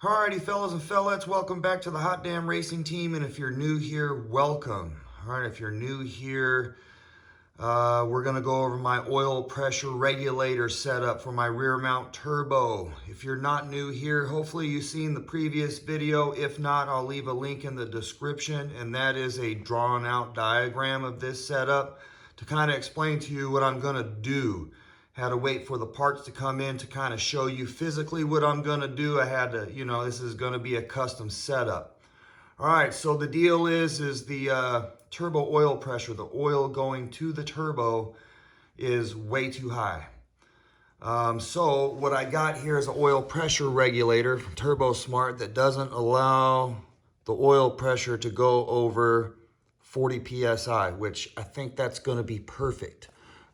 Alrighty, fellas and fellettes, welcome back to the Hot Damn Racing Team. And if you're new here, welcome. Alright, if you're new here, we're going to go over my oil pressure regulator setup for my rear mount turbo. If you're not new here, hopefully you've seen the previous video. If not, I'll leave a link in the description, and that is a drawn out diagram of this setup to kind of explain to you what I'm going to do. Had to wait for the parts to come in to kind of show you physically what I'm going to do. I had to, this is going to be a custom setup. All right, so the deal is the turbo oil pressure, the oil going to the turbo is way too high. So what I got here is an oil pressure regulator from Turbo Smart that doesn't allow the oil pressure to go over 40 PSI, which I think that's going to be perfect.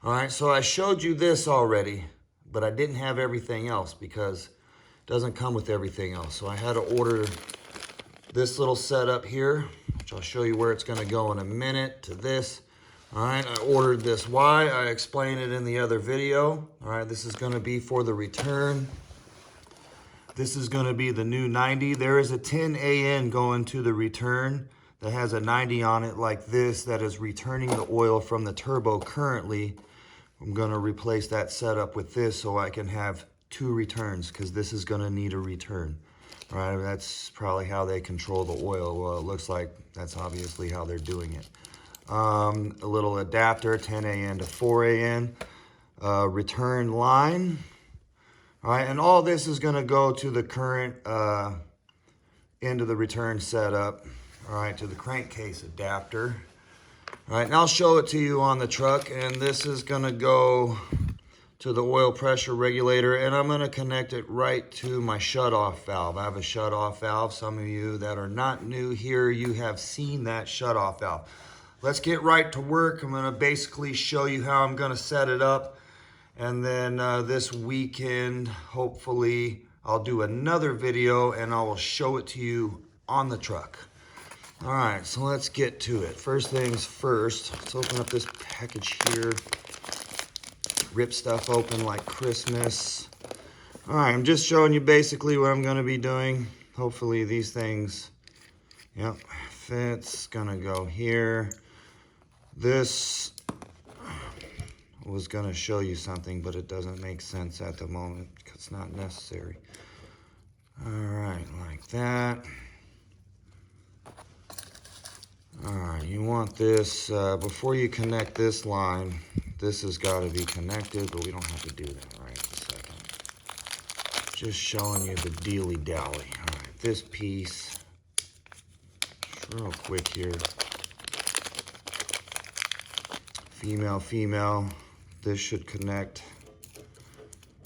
All right, so I showed you this already, but I didn't have everything else because it doesn't come with everything else. So I had to order this little setup here, which I'll show you where it's going to go in a minute, to this. All right, I ordered this Y. I explained it in the other video. All right, this is going to be for the return. This is going to be the new 90. There is a 10 AN going to the return that has a 90 on it like this that is returning the oil from the turbo currently. I'm going to replace that setup with this so I can have two returns because this is going to need a return. All right, that's probably how they control the oil. Well, it looks like that's obviously how they're doing it. A little adapter, 10 AN to 4 AN, return line. All right, and all this is going to go to the current end of the return setup. All right, to the crankcase adapter. All right, and I'll show it to you on the truck, and this is gonna go to the oil pressure regulator, and I'm gonna connect it right to my shut-off valve. I have a shut-off valve. Some of you that are not new here, you have seen that shut-off valve. Let's get right to work. I'm gonna basically show you how I'm gonna set it up, and then this weekend, hopefully, I'll do another video, and I will show it to you on the truck. All right, so let's get to it. First things first, let's open up this package here. Rip stuff open like Christmas. All right, I'm just showing you basically what I'm gonna be doing. Hopefully these things, yep, fits. Gonna go here. This was gonna show you something, but it doesn't make sense at the moment because it's not necessary. All right, like that. All right, you want this, before you connect this line, this has got to be connected, but we don't have to do that right in a second. Just showing you the dealy-dally. All right, this piece, just real quick here. Female, this should connect,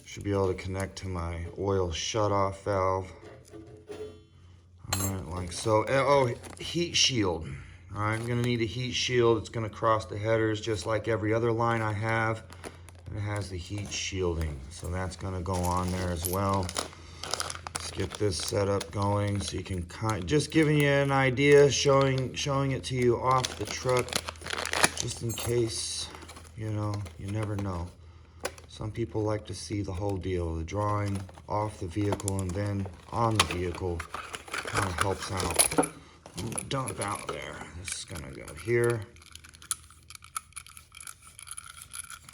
should be able to connect to my oil shut-off valve. All right, like so. Oh, heat shield. All right, I'm gonna need a heat shield. It's gonna cross the headers just like every other line I have. And it has the heat shielding. So that's gonna go on there as well. Let's get this setup going so you can just giving you an idea, showing it to you off the truck, just in case, you never know. Some people like to see the whole deal, the drawing off the vehicle and then on the vehicle. Kind of helps out. Dump out there. This is gonna go here.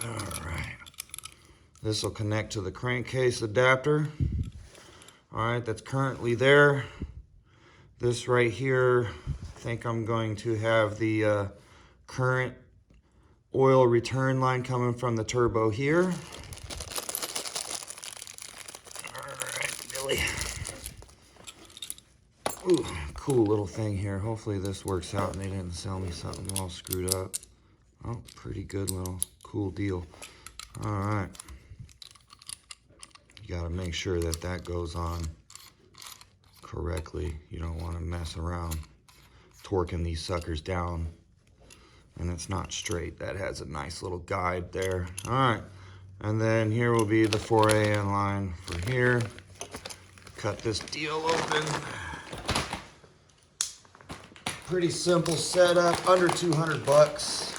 All right. This will connect to the crankcase adapter. All right, that's currently there. This right here, I think I'm going to have the current oil return line coming from the turbo here. All right, Billy. Ooh, cool little thing here. Hopefully this works out and they didn't sell me something all screwed up. Oh, pretty good little cool deal. All right. You got to make sure that that goes on correctly. You don't want to mess around torquing these suckers down and it's not straight. That has a nice little guide there. All right. And then here will be the 4 AN line for here. Cut this deal open. Pretty simple setup, under 200 bucks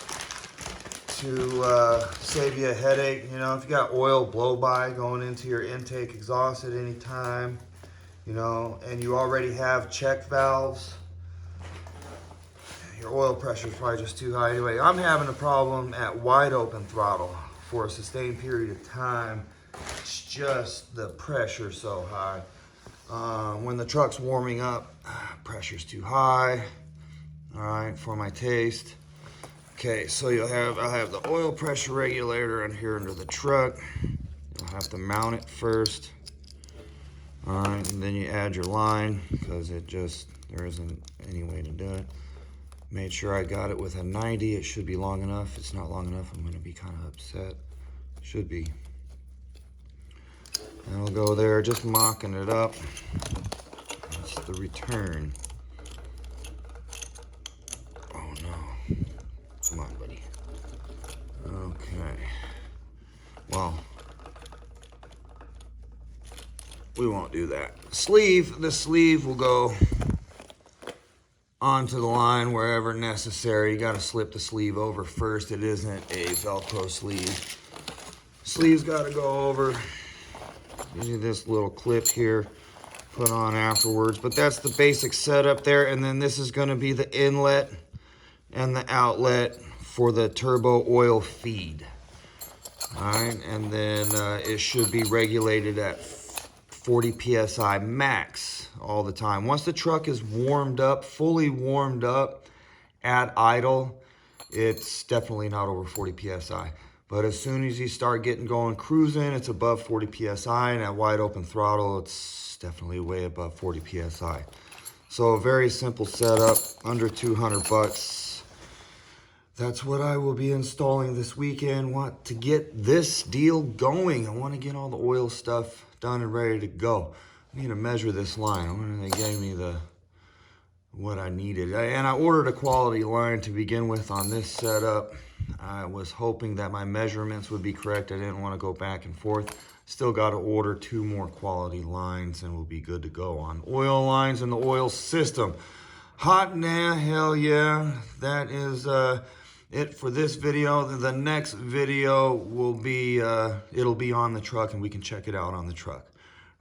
to save you a headache. If you got oil blow by going into your intake exhaust at any time, you know, and you already have check valves, your oil pressure is probably just too high. Anyway, I'm having a problem at wide open throttle for a sustained period of time. It's just the pressure so high. When the truck's warming up, pressure's too high. All right, for my taste. Okay, so I'll have the oil pressure regulator on here under the truck. You'll have to mount it first. All right, and then you add your line because there isn't any way to do it. Made sure I got it with a 90. It should be long enough. If it's not long enough, I'm gonna be kind of upset. Should be. And I'll go there, just mocking it up. That's the return. Oh no. Come on, buddy. Okay. Well, we won't do that. The sleeve will go onto the line wherever necessary. You got to slip the sleeve over first. It isn't a Velcro sleeve. Sleeve's got to go over. Usually this little clip here, put on afterwards. But that's the basic setup there. And then this is going to be the inlet and the outlet for the turbo oil feed. All right, and then it should be regulated at 40 PSI max all the time. Once the truck is warmed up, fully warmed up at idle, it's definitely not over 40 PSI. But as soon as you start getting going cruising, it's above 40 PSI, and at wide open throttle, it's definitely way above 40 PSI. So a very simple setup, under 200 bucks. That's what I will be installing this weekend. Want to get this deal going. I want to get all the oil stuff done and ready to go. I need to measure this line. I wonder if they gave me what I needed. And I ordered a quality line to begin with on this setup. I was hoping that my measurements would be correct. I didn't want to go back and forth. Still got to order 2 more quality lines and we'll be good to go on oil lines and the oil system. Hot damn, hell yeah. That is it for this video. The next video will be, it'll be on the truck and we can check it out on the truck.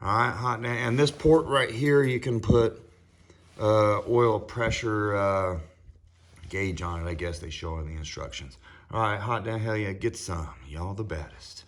All right, hot damn. And this port right here, you can put oil pressure gauge on it. I guess they show in the instructions. All right, hot damn, hell yeah, get some. Y'all the baddest.